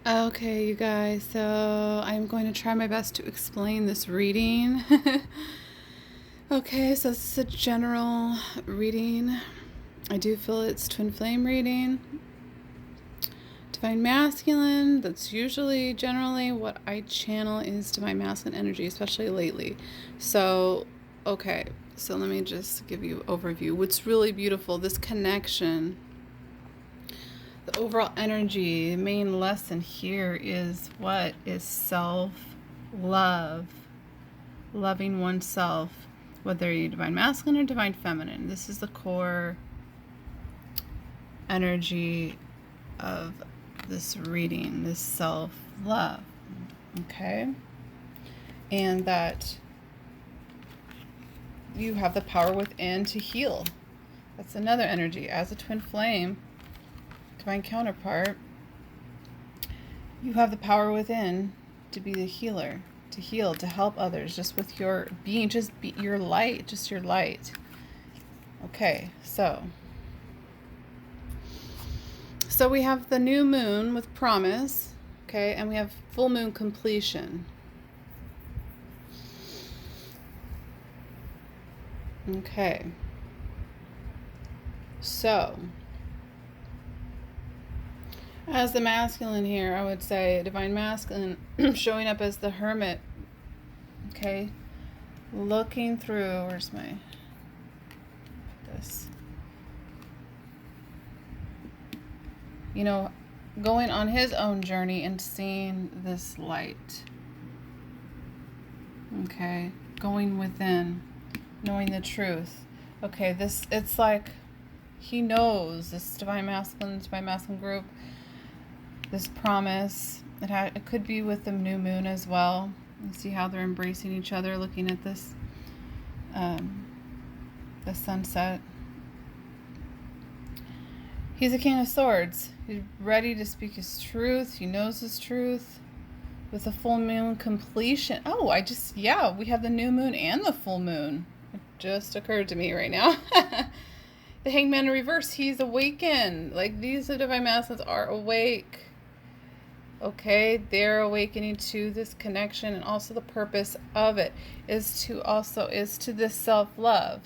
Okay, you guys, so I'm going to try my best to explain this reading. Okay, so this is a general reading. I do feel it's twin flame reading. Divine masculine, that's usually generally what I channel is divine masculine energy, especially lately. So, okay, so let me just give you an overview. What's really beautiful, this connection, the overall energy, the main lesson here is what is self love, loving oneself, whether you're divine masculine or divine feminine. This is the core energy of this reading, this self love. Okay? And that you have the power within to heal. That's another energy. As a twin flame, divine counterpart, you have the power within to be the healer, to heal, to help others, just with your being, just be your light, just your light. Okay, so we have the new moon with promise, okay, and we have full moon completion. Okay, so as the masculine here, I would say divine masculine showing up as the hermit, okay, looking through, where's my, this, you know, going on his own journey and seeing this light, okay, going within, knowing the truth. Okay, this, it's like he knows, this divine masculine group, this promise. It could be with the new moon as well. You see how they're embracing each other, looking at this, the sunset. He's a king of swords. He's ready to speak his truth. He knows his truth. With the full moon completion. Oh, we have the new moon and the full moon. It just occurred to me right now. The hangman in reverse, he's awakened. Like, these divine masculines are awake. Okay, they're awakening to this connection, and also the purpose of it is to this self-love.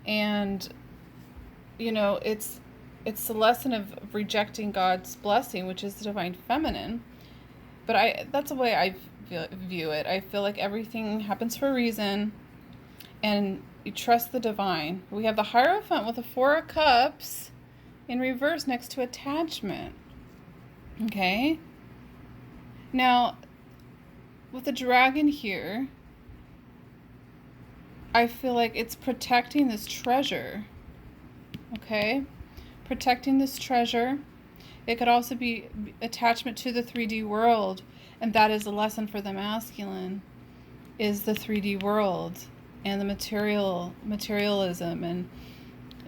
And you know, it's the lesson of rejecting God's blessing, which is the divine feminine. But that's the way I view it. I feel like everything happens for a reason, and you trust the divine. We have the Hierophant with the Four of Cups in reverse next to attachment. Okay? Now, with the dragon here, I feel like it's protecting this treasure. Okay? Protecting this treasure. It could also be attachment to the 3D world, and that is a lesson for the masculine, is the 3D world and the materialism, and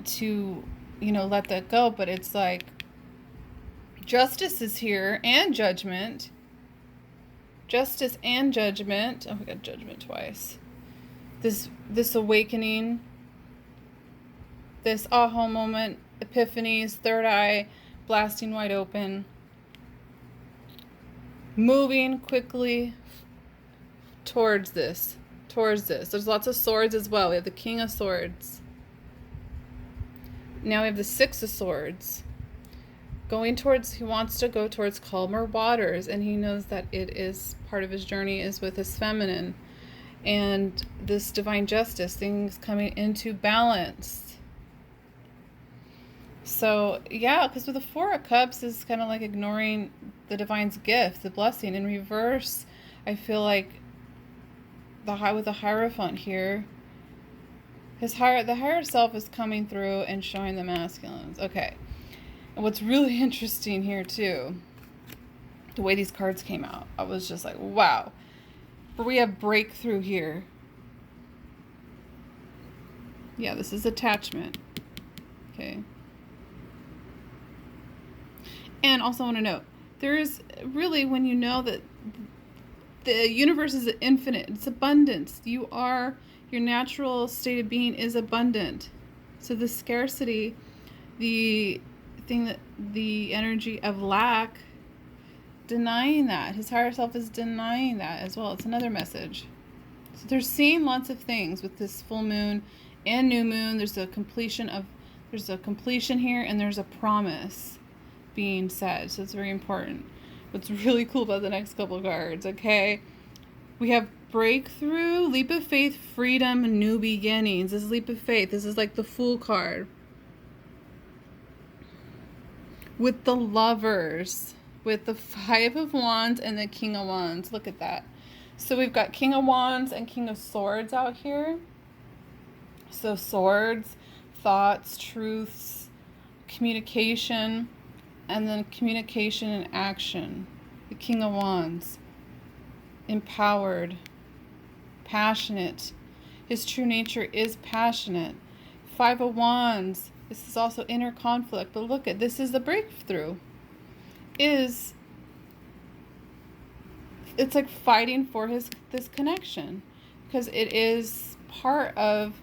to, you know, let that go. But it's like justice is here, and judgment. Justice and judgment. Oh, we got judgment twice. This awakening, this aha moment, epiphanies, third eye blasting wide open, moving quickly towards this. There's lots of swords as well. We have the King of Swords. Now we have the Six of Swords. He wants to go towards calmer waters, and he knows that it is part of his journey is with his feminine. And this divine justice, things coming into balance. So, yeah, because with the Four of Cups is kind of like ignoring the divine's gift, the blessing. In reverse, I feel like with the Hierophant here, the higher self is coming through and showing the masculines. Okay. And what's really interesting here, too, the way these cards came out, I was just like, wow. But we have breakthrough here. Yeah, this is attachment. Okay. And also I want to note, there is really, when you know that the universe is infinite, it's abundance. Your natural state of being is abundant. So the scarcity, the energy of lack denying that. His higher self is denying that as well. It's another message. So they're seeing lots of things with this full moon and new moon. There's a completion here, and there's a promise being said. So it's very important. What's really cool about the next couple cards, okay? We have breakthrough, leap of faith, freedom, new beginnings. This is leap of faith. This is like the Fool card. With the Lovers, with the Five of Wands and the King of Wands. Look at that. So we've got King of Wands and King of Swords out here. So swords, thoughts, truths, communication, and then communication and action. The King of Wands. Empowered, passionate. His true nature is passionate. Five of Wands. This is also inner conflict. But look at this, is the breakthrough. It's like fighting for this connection, because it is part of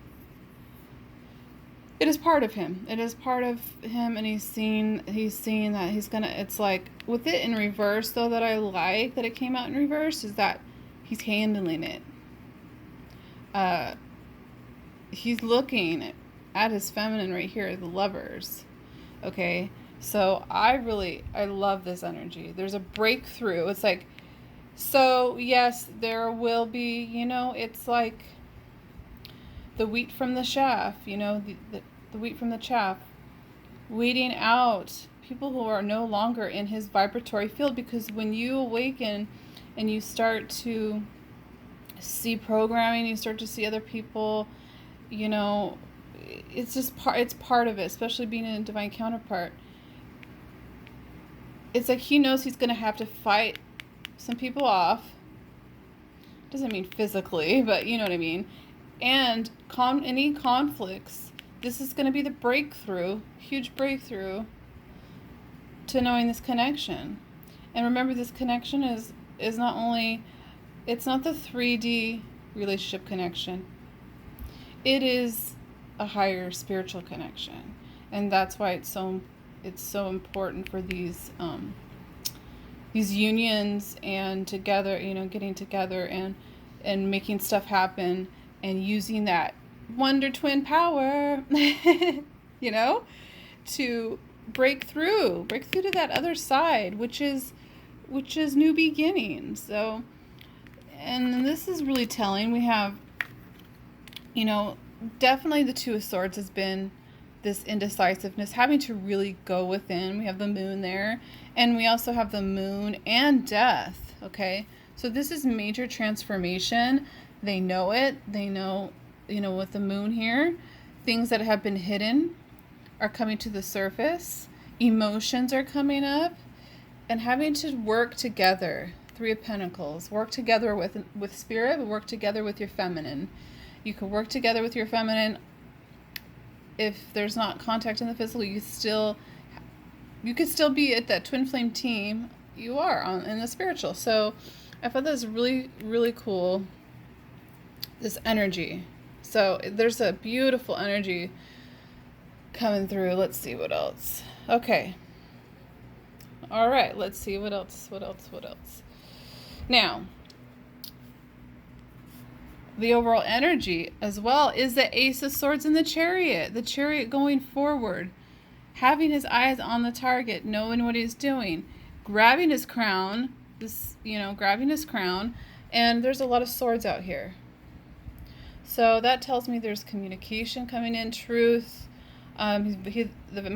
him. It is part of him, and he's seeing that he's gonna, it's like with it in reverse though, that I like that it came out in reverse, is that he's handling it. He's looking at his feminine right here, the Lovers. Okay, so I love this energy. There's a breakthrough. It's like, so yes, there will be, it's like the wheat from the chaff, the wheat from the chaff, weeding out people who are no longer in his vibratory field. Because when you awaken and you start to see programming, you start to see other people, it's just it's part of it, especially being a divine counterpart. It's like he knows he's going to have to fight some people off. Doesn't mean physically, but you know what I mean. And any conflicts, this is going to be the breakthrough, huge breakthrough to knowing this connection. And remember, this connection is not only, it's not the 3D relationship connection. It is a higher spiritual connection. And that's why it's so important for these unions, and together, getting together and making stuff happen, and using that Wonder Twin power, to break through to that other side, which is new beginnings. So, and this is really telling. We have, definitely the Two of Swords has been this indecisiveness, having to really go within. We have the moon there, and we also have the moon and death. Okay, so this is major transformation. They know it. They know, with the moon here, things that have been hidden are coming to the surface. Emotions are coming up, and having to work together. Three of Pentacles. Work together with spirit, but work together with your feminine. You can work together with your feminine. If there's not contact in the physical, you could still be at that twin flame team you are in the spiritual. So I thought that was really, really cool, this energy. So there's a beautiful energy coming through. Let's see what else. Okay. All right, let's see what else. Now, the overall energy as well is the Ace of Swords and the Chariot going forward, having his eyes on the target, knowing what he's doing, grabbing his crown, and there's a lot of swords out here. So that tells me there's communication coming in, truth. The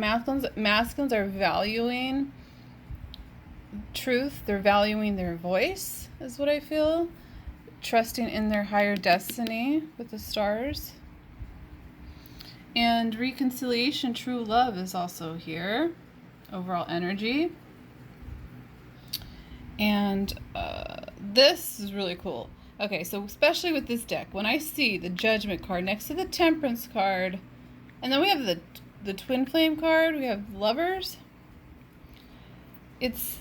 masculines are valuing truth. They're valuing their voice, is what I feel. Trusting in their higher destiny with the stars. And reconciliation, true love is also here. Overall energy. And this is really cool. Okay, so especially with this deck, when I see the Judgment card next to the Temperance card, and then we have the Twin Flame card, we have Lovers, it's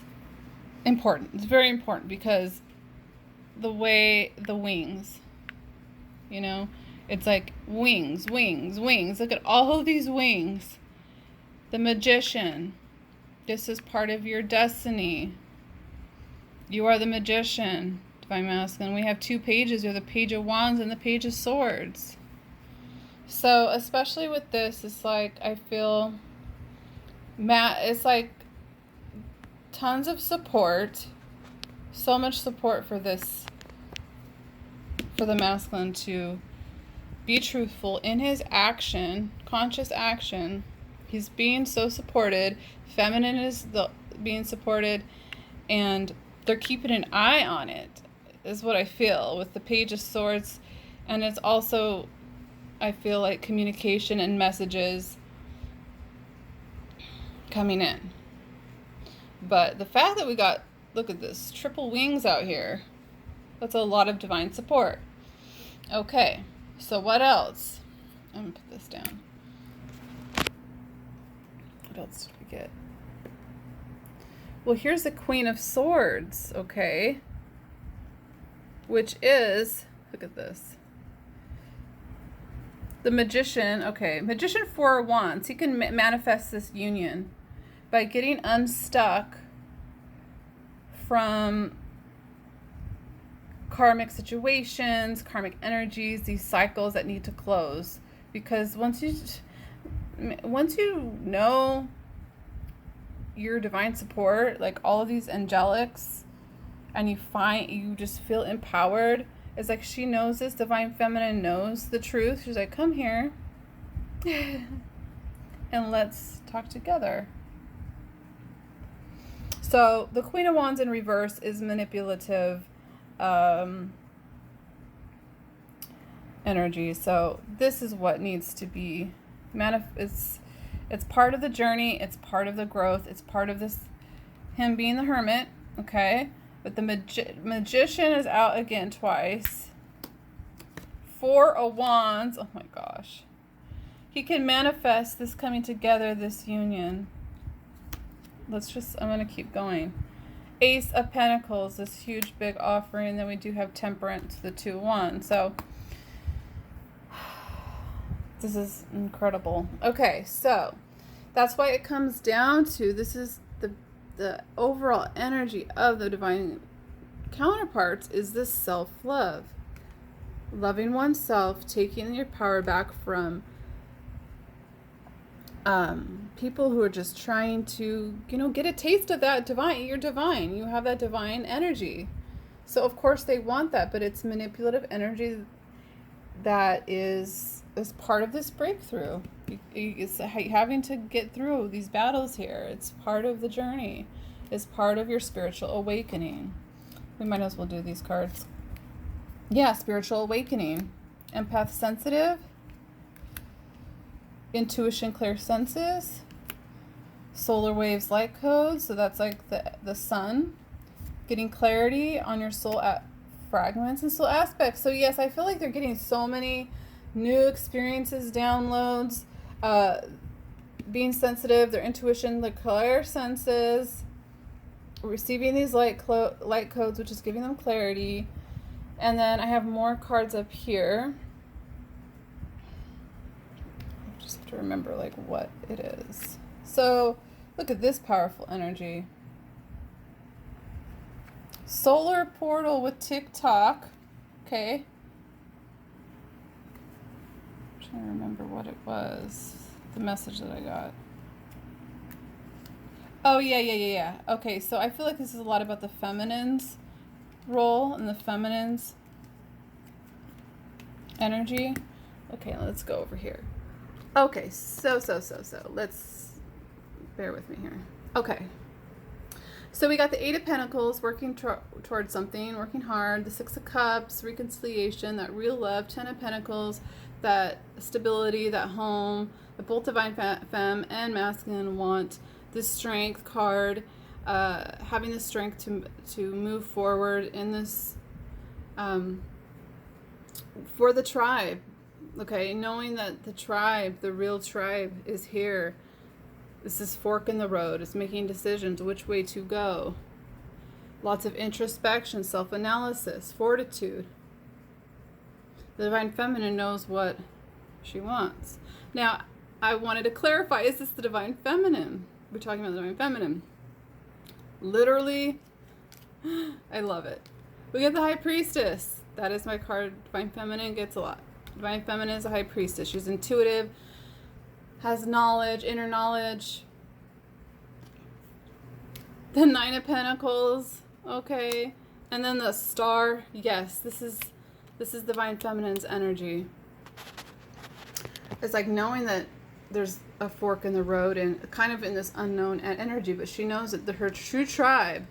important. It's very important, because the way the wings, it's like wings. Look at all of these wings. The Magician, this is part of your destiny. You are the magician, divine masculine. We have 2 pages. We have the Page of Wands and the Page of Swords. So especially with this, it's like I feel it's like tons of support, so much support for this, for the masculine to be truthful in his action, conscious action. He's being so supported. Feminine is being supported, and they're keeping an eye on it, is what I feel with the Page of Swords. And it's also, I feel like, communication and messages coming in. But the fact that we got, look at this, triple wings out here, that's a lot of divine support. Okay, so what else? I'm gonna put this down. What else did we get? Well, here's the Queen of Swords, okay? Which is, look at this. The Magician, okay. Magician 4 of Wands. He can manifest this union by getting unstuck from karmic situations, karmic energies, these cycles that need to close. Because once you know your divine support, like all of these angelics, and you just feel empowered. It's like she knows this, divine feminine knows the truth. She's like, come here and let's talk together. So the Queen of Wands in reverse is manipulative energy. So this is what needs to be it's part of the journey, it's part of the growth, it's part of this, him being the hermit, okay? But the magician is out again twice. 4 of Wands, oh my gosh. He can manifest this coming together, this union. I'm going to keep going. Ace of Pentacles, this huge big offering. Then we do have Temperance, the 2 of Wands. So this is incredible. Okay, so that's why it comes down to, this is the overall energy of the divine counterparts, is this self-love. Loving oneself, taking your power back from people who are just trying to, get a taste of that divine. You're divine. You have that divine energy. So of course they want that, but it's manipulative energy that is part of this breakthrough. It's having to get through these battles here. It's part of the journey. It's part of your spiritual awakening. We might as well do these cards. Yeah, spiritual awakening. Empath sensitive. Intuition, clear senses. Solar waves, light codes. So that's like the sun. Getting clarity on your soul fragments and soul aspects. So yes, I feel like they're getting so many new experiences, downloads, being sensitive, their intuition, the clear senses, receiving these light codes, which is giving them clarity. And then I have more cards up here. I just have to remember like what it is. So look at this powerful energy. Solar portal with TikTok. Okay. I'm trying to remember what it was. The message that I got. Oh, yeah. Okay, so I feel like this is a lot about the feminine's role and the feminine's energy. Okay, let's go over here. Okay, so. Let's bear with me here. Okay. So we got the 8 of Pentacles, working towards something, working hard. The 6 of Cups, reconciliation, that real love. 10 of Pentacles, that stability, that home. That both divine femme and masculine want this strength card, having the strength to move forward in this, for the tribe. Okay, knowing that the tribe, the real tribe, is here. This is fork in the road. It's making decisions which way to go. Lots of introspection, self-analysis, fortitude. The divine feminine knows what she wants. Now, I wanted to clarify, is this the divine feminine? We're talking about the divine feminine. Literally, I love it. We get the High Priestess. That is my card. Divine Feminine gets a lot. Divine Feminine is a High Priestess. She's intuitive, has knowledge, inner knowledge. The Nine of Pentacles. Okay. And then the Star. Yes, this is Divine Feminine's energy. It's like knowing that there's a fork in the road and kind of in this unknown energy, but she knows that her true tribe,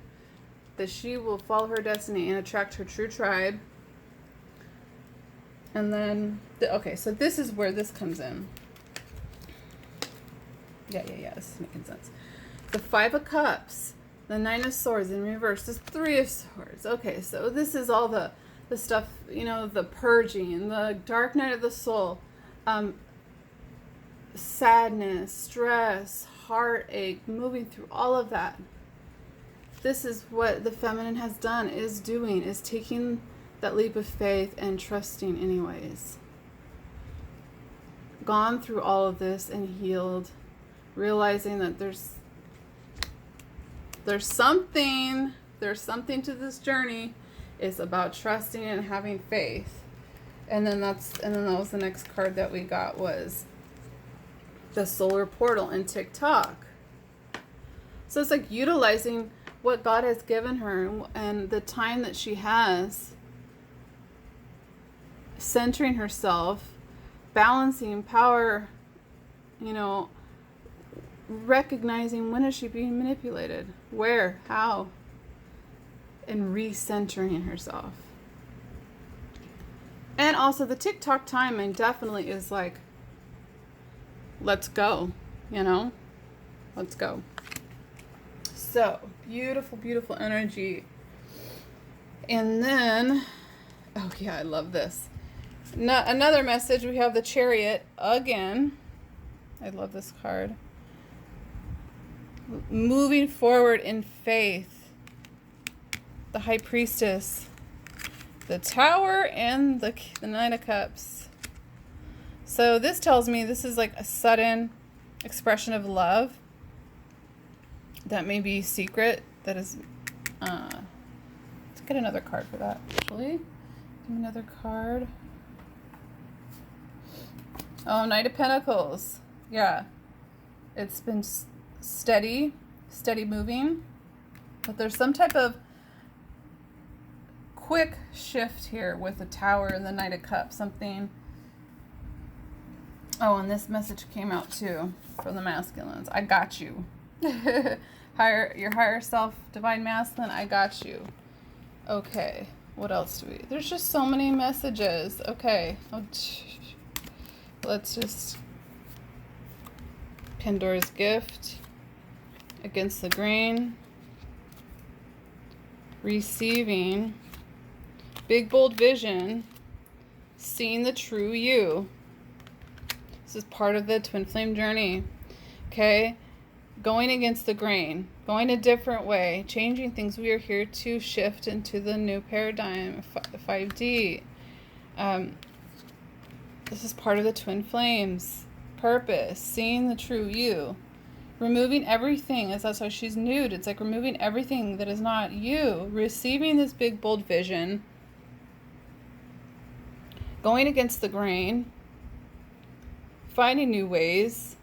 that she will follow her destiny and attract her true tribe. And then, okay, so this is where this comes in. Yeah, this is making sense. The Five of Cups, the Nine of Swords in reverse, the Three of Swords. Okay, so this is all the stuff, you know, the purging, the dark night of the soul, sadness, stress, heartache, moving through all of that. This is what the feminine has done, is doing, is taking that leap of faith and trusting anyways. Gone through all of this and healed, realizing that there's something to this journey. It's about trusting and having faith. And then that was the next card that we got, was the Solar Portal in TikTok. So it's like utilizing what God has given her and the time that she has, centering herself, balancing power, you know, recognizing when is she being manipulated, where, how, and recentering herself. And also the TikTok timing definitely is like, let's go, you know, let's go. So beautiful, beautiful energy. And then, oh yeah, I love this. Another message, we have the Chariot again. I love this card. Moving forward in faith. The High Priestess. The Tower and the Nine of Cups. So this tells me this is like a sudden expression of love that may be secret. That is, let's get another card for that, actually. Give me another card. Oh, Knight of Pentacles. Yeah. It's been steady moving. But there's some type of quick shift here with the Tower and the Knight of Cups. Something. Oh, and this message came out too from the masculines. I got you. Your higher self, divine masculine, I got you. Okay. What else do we? There's just so many messages. Okay. Let's just. Pandora's Gift. Against the Grain. Receiving. Big bold vision. Seeing the true you. This is part of the twin flame journey. Okay? Going against the grain. Going a different way. Changing things. We are here to shift into the new paradigm. 5D. This is part of the twin flames. Purpose. Seeing the true you. Removing everything. That's why she's nude. It's like removing everything that is not you. Receiving this big bold vision. Going against the grain. Finding new ways.